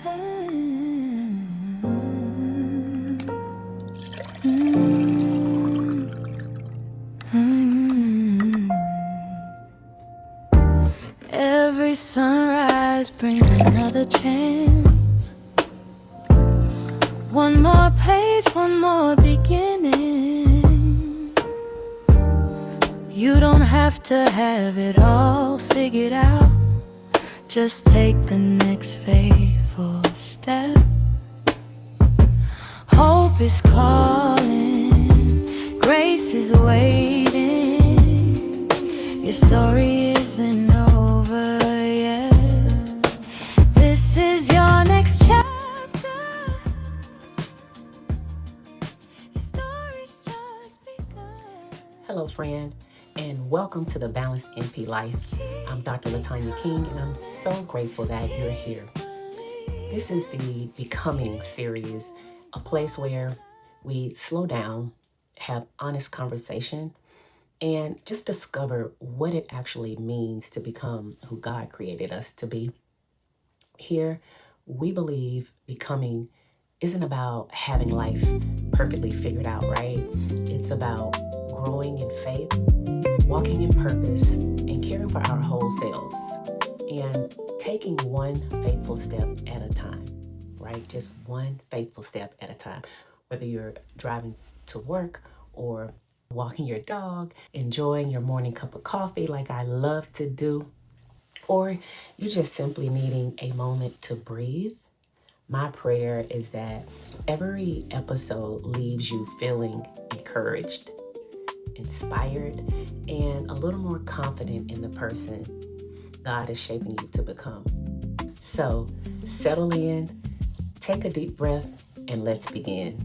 Every sunrise brings another chance. One more page, one more beginning. You don't have to have it all figured out. Just take the next faithful step. Hope is calling, grace is waiting. Your story isn't over yet. This is your next chapter. Your story's just begun. Hello, friend, and welcome to the Balanced NP Life. I'm Dr. LaTonya King, and I'm so grateful that you're here. This is the Becoming series, a place where we slow down, have honest conversation, and just discover what it actually means to become who God created us to be. Here, we believe becoming isn't about having life perfectly figured out, right? It's about growing in faith, walking in purpose, and caring for our whole selves, and taking one faithful step at a time, right? Just one faithful step at a time. Whether you're driving to work or walking your dog, enjoying your morning cup of coffee like I love to do, or you're just simply needing a moment to breathe, my prayer is that every episode leaves you feeling encouraged, inspired, and a little more confident in the person God is shaping you to become. So settle in, take a deep breath, and let's begin.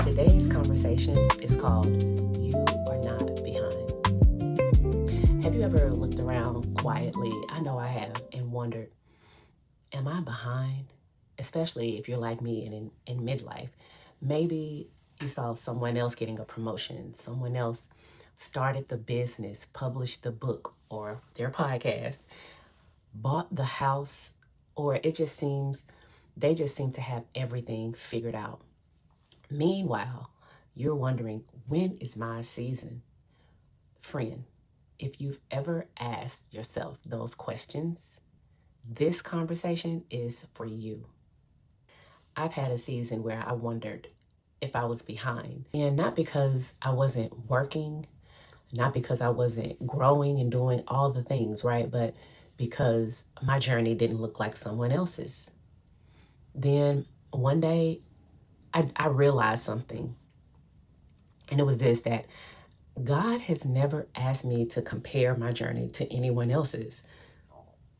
Today's conversation is called You Are Not Behind. Have you ever looked around quietly, I know I have, and wondered, am I behind? Especially if you're like me and in midlife. Maybe you saw someone else getting a promotion, someone else started the business, published the book or their podcast, bought the house, or they just seem to have everything figured out. Meanwhile, you're wondering, when is my season? Friend, if you've ever asked yourself those questions, this conversation is for you. I've had a season where I wondered if I was behind, and not because I wasn't working, not because I wasn't growing and doing all the things, right? But because my journey didn't look like someone else's. Then one day I realized something, and it was this, that God has never asked me to compare my journey to anyone else's.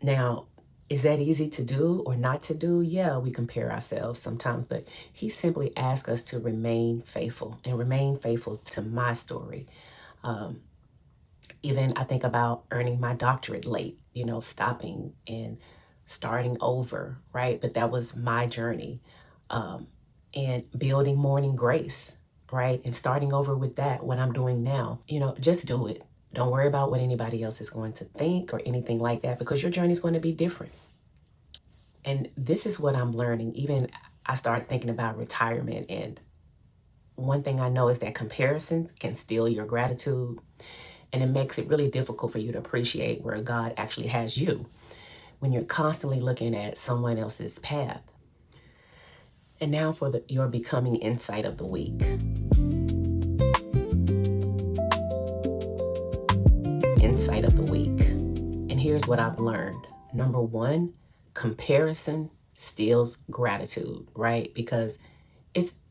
Now, is that easy to do or not to do? Yeah, we compare ourselves sometimes, but he simply asks us to remain faithful and remain faithful to my story. Even I think about earning my doctorate late, stopping and starting over, right? But that was my journey. And building morning grace, right? And starting over with that, what I'm doing now, just do it. Don't worry about what anybody else is going to think or anything like that, because your journey is going to be different. And this is what I'm learning. Even I started thinking about retirement. And one thing I know is that comparison can steal your gratitude. And it makes it really difficult for you to appreciate where God actually has you when you're constantly looking at someone else's path. And now for your Becoming Insight of the Week. Insight of the week. And here's what I've learned. Number one, comparison steals gratitude, right? Because it's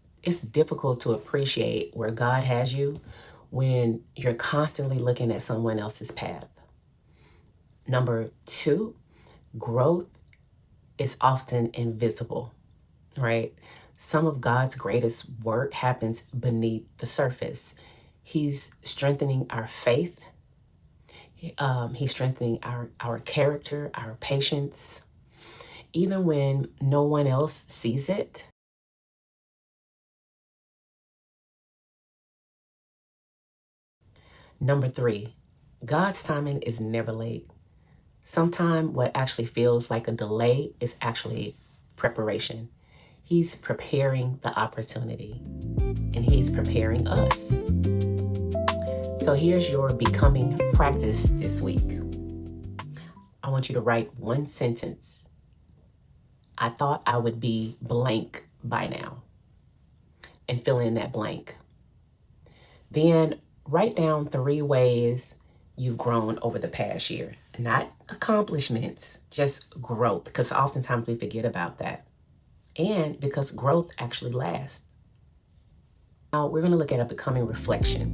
difficult to appreciate where God has you when you're constantly looking at someone else's path. Number two, growth is often invisible, right? Some of God's greatest work happens beneath the surface. He's strengthening our faith. He's strengthening our character, our patience, even when no one else sees it. Number three, God's timing is never late. Sometimes what actually feels like a delay is actually preparation. He's preparing the opportunity, and he's preparing us. So here's your becoming practice this week. I want you to write one sentence. I thought I would be blank by now, and fill in that blank. Then write down 3 ways you've grown over the past year. Not accomplishments, just growth, because oftentimes we forget about that. And because growth actually lasts. Now we're going to look at a becoming reflection.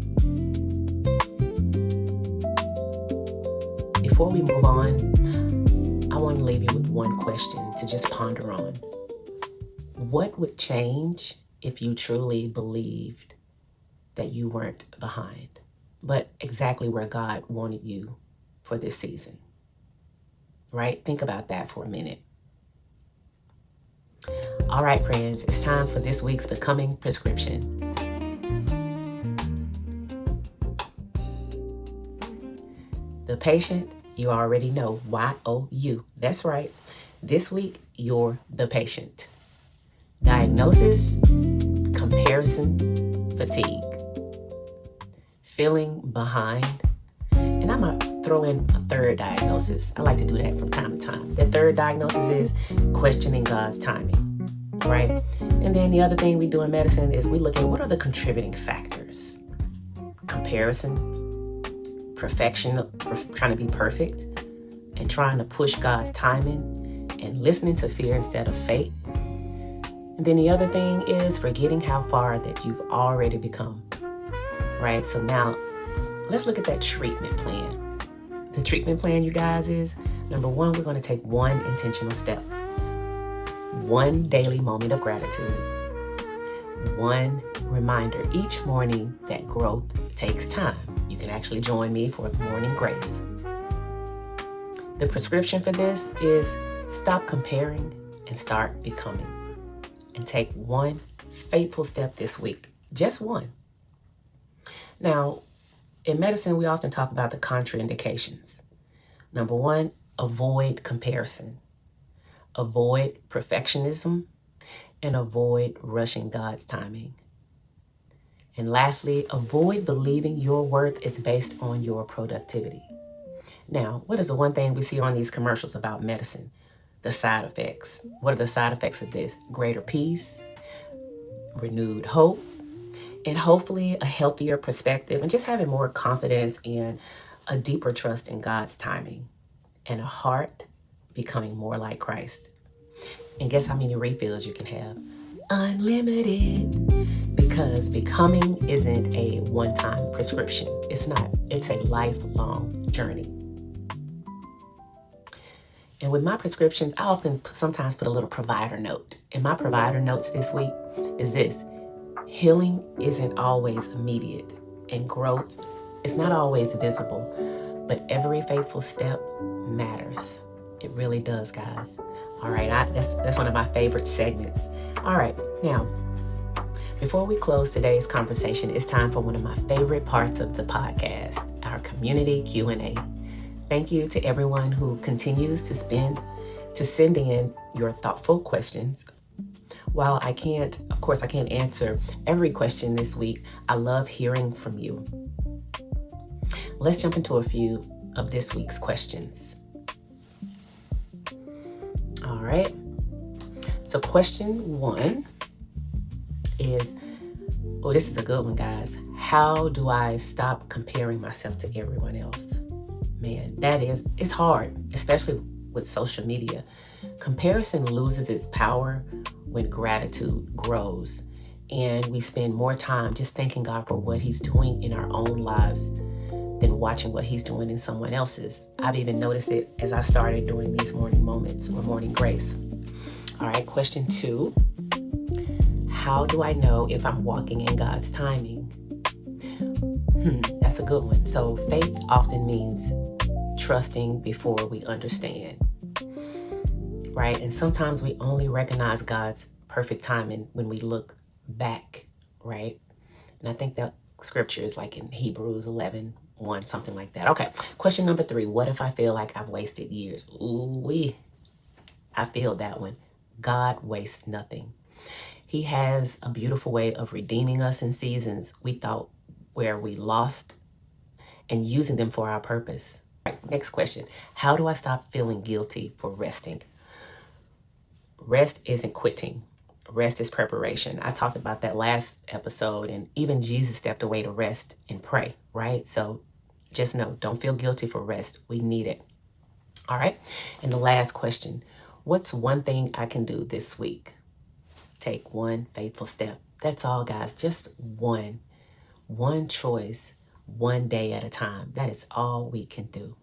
Before we move on, I want to leave you with one question to just ponder on. What would change if you truly believed that you weren't behind, but exactly where God wanted you for this season? Right? Think about that for a minute. All right, friends, it's time for this week's Becoming Prescription. The patient, you already know, Y-O-U. That's right. This week, you're the patient. Diagnosis, comparison, fatigue. Feeling behind. And I'm going to throw in a third diagnosis. I like to do that from time to time. The third diagnosis is questioning God's timing, right? And then the other thing we do in medicine is we look at what are the contributing factors. Comparison, perfection, trying to be perfect, and trying to push God's timing, and listening to fear instead of faith. And then the other thing is forgetting how far that you've already become, right? So now let's look at that treatment plan. The treatment plan, you guys, is number 1, we're going to take one intentional step. One daily moment of gratitude. One reminder each morning that growth takes time. You can actually join me for morning grace. The prescription for this is stop comparing and start becoming. And take one faithful step this week. Just one. Now, in medicine, we often talk about the contraindications. Number 1, avoid comparison. Avoid perfectionism. And avoid rushing God's timing. And lastly, avoid believing your worth is based on your productivity. Now, what is the one thing we see on these commercials about medicine? The side effects. What are the side effects of this? Greater peace, renewed hope, and hopefully a healthier perspective, and just having more confidence and a deeper trust in God's timing, and a heart becoming more like Christ. And guess how many refills you can have? Unlimited. Because becoming isn't a one-time prescription. It's not. It's a lifelong journey. And with my prescriptions, I sometimes put a little provider note. And my provider notes this week is this: healing isn't always immediate, and growth is not always visible, but every faithful step matters. It really does, guys. All right, that's one of my favorite segments. All right, now, before we close today's conversation, it's time for one of my favorite parts of the podcast, our community Q&A. Thank you to everyone who continues to send in your thoughtful questions. While I can't answer every question this week, I love hearing from you. Let's jump into a few of this week's questions. All right. So question 1 is, this is a good one, guys. How do I stop comparing myself to everyone else? Man, it's hard, especially with social media. Comparison loses its power when gratitude grows, and we spend more time just thanking God for what he's doing in our own lives than watching what he's doing in someone else's. I've even noticed it as I started doing these morning moments or morning grace. All right, question 2. How do I know if I'm walking in God's timing? That's a good one. So faith often means trusting before we understand, right? And sometimes we only recognize God's perfect timing when we look back, right? And I think that scripture is like in Hebrews 11, 1, something like that. Okay, question number 3. What if I feel like I've wasted years? Ooh, I feel that one. God wastes nothing. He has a beautiful way of redeeming us in seasons we thought where we lost and using them for our purpose. All right, next question. How do I stop feeling guilty for resting? Rest isn't quitting. Rest is preparation. I talked about that last episode, and even Jesus stepped away to rest and pray, right? So just know, don't feel guilty for rest. We need it. All right. And the last question, what's one thing I can do this week? Take one faithful step. That's all, guys. Just one choice, one day at a time. That is all we can do.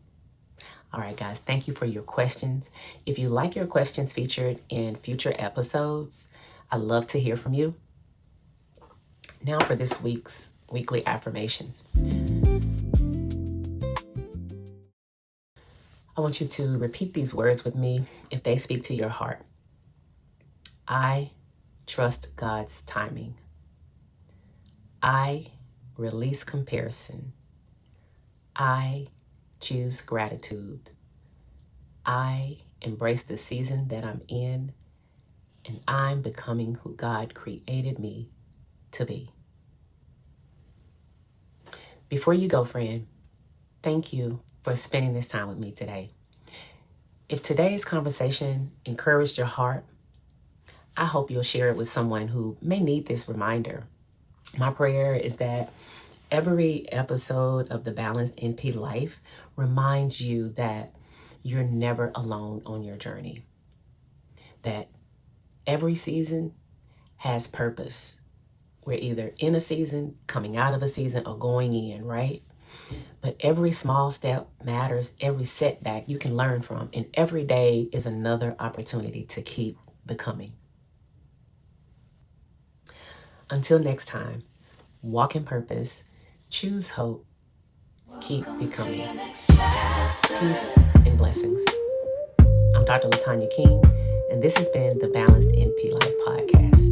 All right, guys, thank you for your questions. If you like your questions featured in future episodes, I love to hear from you. Now for this week's weekly affirmations. I want you to repeat these words with me if they speak to your heart. I trust God's timing. I release comparison. I choose gratitude. I embrace the season that I'm in, and I'm becoming who God created me to be. Before you go, friend, thank you for spending this time with me today. If today's conversation encouraged your heart, I hope you'll share it with someone who may need this reminder. My prayer is that every episode of the Balanced NP Life reminds you that you're never alone on your journey. That every season has purpose. We're either in a season, coming out of a season, or going in, right? But every small step matters. Every setback you can learn from. And every day is another opportunity to keep becoming. Until next time, walk in purpose, choose hope, keep becoming. Peace and blessings. I'm Dr. LaTonya King, and this has been the Balanced NP Life Podcast.